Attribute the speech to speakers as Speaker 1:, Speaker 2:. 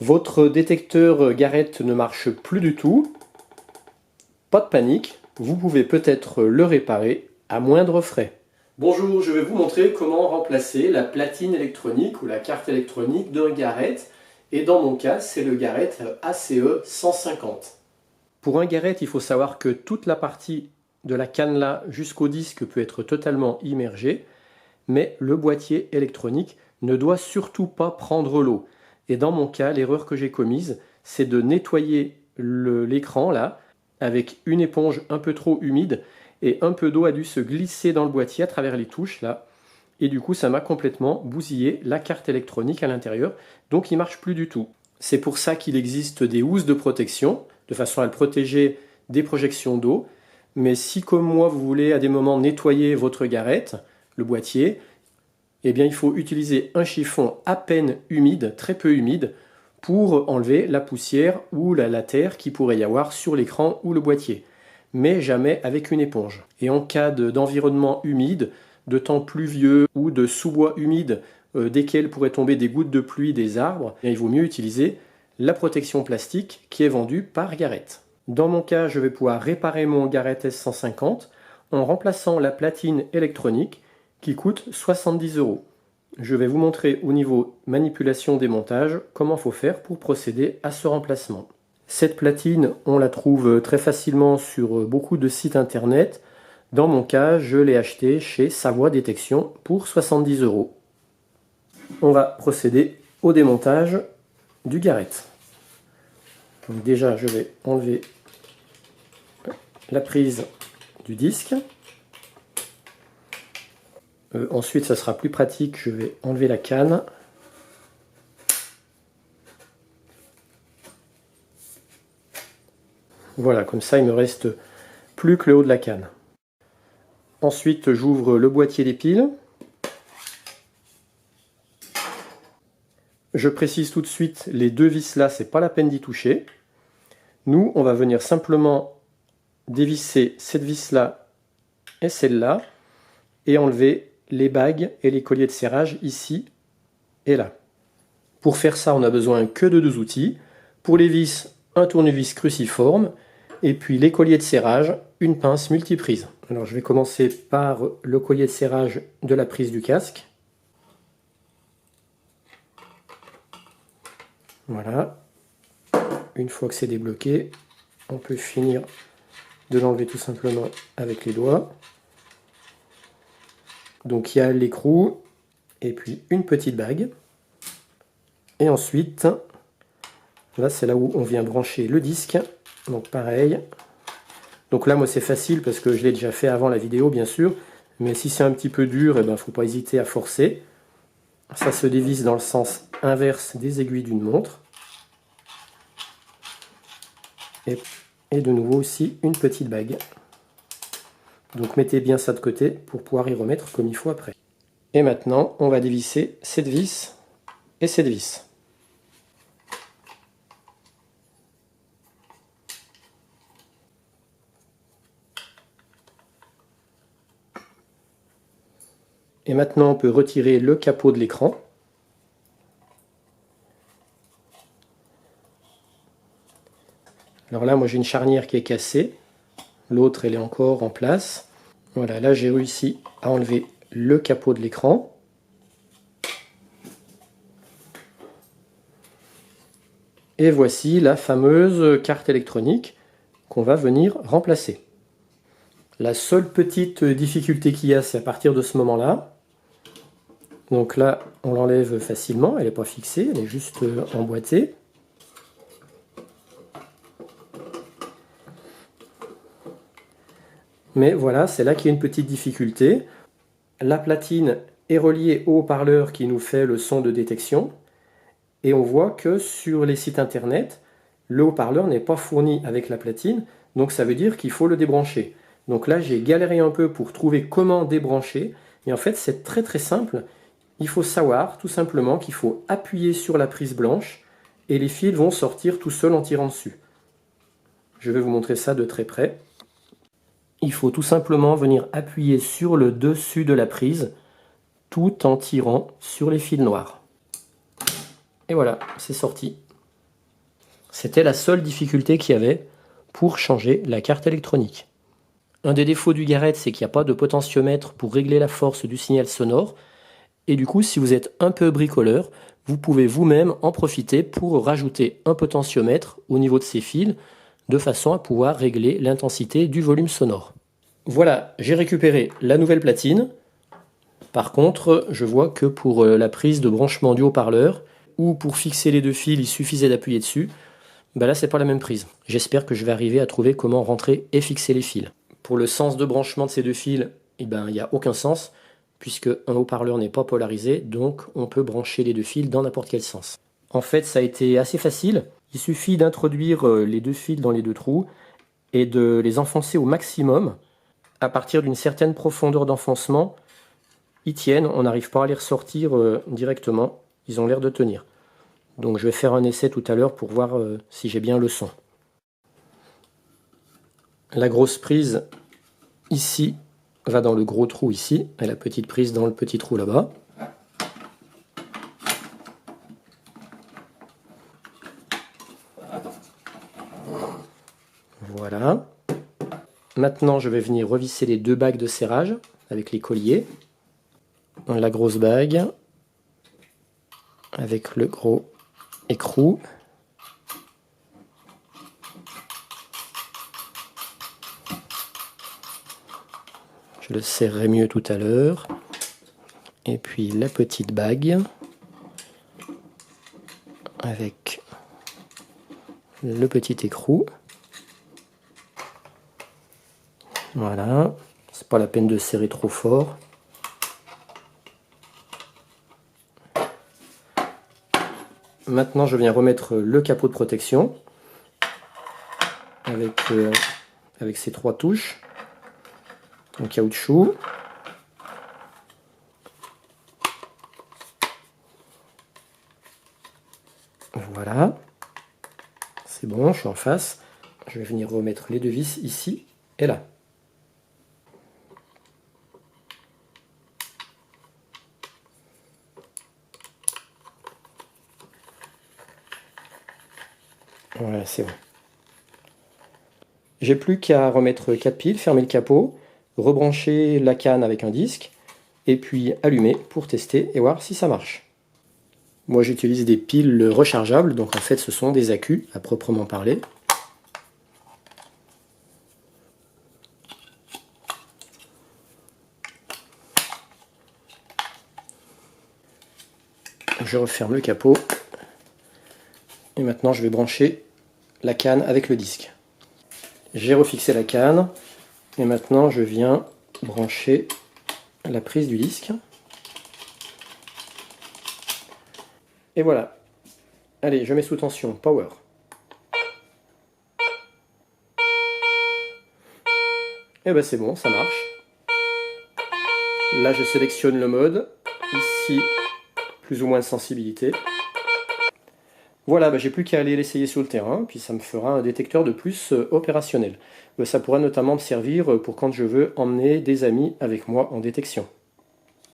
Speaker 1: Votre détecteur Garrett ne marche plus du tout. Pas de panique, vous pouvez peut-être le réparer à moindre frais. Bonjour, je vais vous montrer comment remplacer la platine électronique ou la carte électronique d'un Garrett. Et dans mon cas, c'est le Garrett ACE 150. Pour un Garrett, il faut savoir que toute la partie de la cannelette jusqu'au disque peut être totalement immergée, mais le boîtier électronique ne doit surtout pas prendre l'eau. Et dans mon cas, l'erreur que j'ai commise, c'est de nettoyer l'écran là, avec une éponge un peu trop humide, et un peu d'eau a dû se glisser dans le boîtier à travers les touches là, et du coup ça m'a complètement bousillé la carte électronique à l'intérieur, donc il ne marche plus du tout. C'est pour ça qu'il existe des housses de protection, de façon à le protéger des projections d'eau, mais si comme moi vous voulez à des moments nettoyer votre Garrett, le boîtier, eh bien il faut utiliser un chiffon à peine humide, très peu humide, pour enlever la poussière ou la terre qui pourrait y avoir sur l'écran ou le boîtier, mais jamais avec une éponge. Et en cas d'environnement humide, de temps pluvieux ou de sous-bois humide desquels pourraient tomber des gouttes de pluie des arbres, il vaut mieux utiliser la protection plastique qui est vendue par Garrett. Dans mon cas, je vais pouvoir réparer mon Garrett S150 en remplaçant la platine électronique qui coûte 70 €. Je vais vous montrer au niveau manipulation démontage comment il faut faire pour procéder à ce remplacement. Cette platine, on la trouve très facilement sur beaucoup de sites internet. Dans mon cas, je l'ai achetée chez Savoie Détection pour 70 €. On va procéder au démontage du Garrett. Donc déjà, je vais enlever la prise du disque. Ensuite, ça sera plus pratique, je vais enlever la canne. Voilà, comme ça, il me reste plus que le haut de la canne. Ensuite, j'ouvre le boîtier des piles. Je précise tout de suite, les deux vis là, c'est pas la peine d'y toucher. Nous, on va venir simplement dévisser cette vis là et celle-là et enlever les bagues et les colliers de serrage ici et là. Pour faire ça, on n'a besoin que de deux outils. Pour les vis, un tournevis cruciforme et puis les colliers de serrage, une pince multiprise. Alors je vais commencer par le collier de serrage de la prise du casque. Voilà. Une fois que c'est débloqué, on peut finir de l'enlever tout simplement avec les doigts. Donc il y a l'écrou et puis une petite bague. Et ensuite, là c'est là où on vient brancher le disque. Donc pareil. Donc là moi c'est facile parce que je l'ai déjà fait avant la vidéo bien sûr. Mais si c'est un petit peu dur, il ne faut pas hésiter à forcer. Ça se dévisse dans le sens inverse des aiguilles d'une montre. Et de nouveau aussi une petite bague. Donc mettez bien ça de côté pour pouvoir y remettre comme il faut après. Et maintenant, on va dévisser cette vis et cette vis. Et maintenant, on peut retirer le capot de l'écran. Alors là, moi j'ai une charnière qui est cassée. L'autre, elle est encore en place. Voilà, là j'ai réussi à enlever le capot de l'écran. Et voici la fameuse carte électronique qu'on va venir remplacer. La seule petite difficulté qu'il y a, c'est à partir de ce moment-là. Donc là, on l'enlève facilement, elle n'est pas fixée, elle est juste emboîtée. Mais voilà, c'est là qu'il y a une petite difficulté. La platine est reliée au haut-parleur qui nous fait le son de détection. Et on voit que sur les sites internet, le haut-parleur n'est pas fourni avec la platine. Donc ça veut dire qu'il faut le débrancher. Donc là, j'ai galéré un peu pour trouver comment débrancher. Et en fait, c'est très très simple. Il faut savoir tout simplement qu'il faut appuyer sur la prise blanche et les fils vont sortir tout seuls en tirant dessus. Je vais vous montrer ça de très près. Il faut tout simplement venir appuyer sur le dessus de la prise tout en tirant sur les fils noirs. Et voilà, c'est sorti. C'était la seule difficulté qu'il y avait pour changer la carte électronique. Un des défauts du Garrett, c'est qu'il n'y a pas de potentiomètre pour régler la force du signal sonore. Et du coup, si vous êtes un peu bricoleur, vous pouvez vous-même en profiter pour rajouter un potentiomètre au niveau de ces fils, de façon à pouvoir régler l'intensité du volume sonore. Voilà, j'ai récupéré la nouvelle platine. Par contre, je vois que pour la prise de branchement du haut-parleur, ou pour fixer les deux fils, il suffisait d'appuyer dessus, là c'est pas la même prise. J'espère que je vais arriver à trouver comment rentrer et fixer les fils. Pour le sens de branchement de ces deux fils, il n'y a aucun sens, puisque un haut-parleur n'est pas polarisé, donc on peut brancher les deux fils dans n'importe quel sens. En fait, ça a été assez facile. Il suffit d'introduire les deux fils dans les deux trous et de les enfoncer au maximum. À partir d'une certaine profondeur d'enfoncement, ils tiennent, on n'arrive pas à les ressortir directement, ils ont l'air de tenir. Donc je vais faire un essai tout à l'heure pour voir si j'ai bien le son. La grosse prise ici va dans le gros trou ici, et la petite prise dans le petit trou là-bas. Voilà. Maintenant, je vais venir revisser les deux bagues de serrage avec les colliers. La grosse bague avec le gros écrou. Je le serrerai mieux tout à l'heure. Et puis la petite bague avec le petit écrou. Voilà, c'est pas la peine de serrer trop fort. Maintenant, je viens remettre le capot de protection avec ces trois touches en caoutchouc. Voilà, c'est bon, je suis en face. Je vais venir remettre les deux vis ici et là. Voilà, c'est bon. J'ai plus qu'à remettre 4 piles, fermer le capot, rebrancher la canne avec un disque, et puis allumer pour tester et voir si ça marche. Moi j'utilise des piles rechargeables, donc en fait ce sont des accus à proprement parler. Je referme le capot. Et maintenant je vais brancher la canne avec le disque. J'ai refixé la canne. Et maintenant je viens brancher la prise du disque. Et voilà. Allez, je mets sous tension, power. Et ben c'est bon, ça marche. Là je sélectionne le mode. Ici, plus ou moins de sensibilité. Voilà, j'ai plus qu'à aller l'essayer sur le terrain, puis ça me fera un détecteur de plus opérationnel. Ça pourra notamment me servir pour quand je veux emmener des amis avec moi en détection.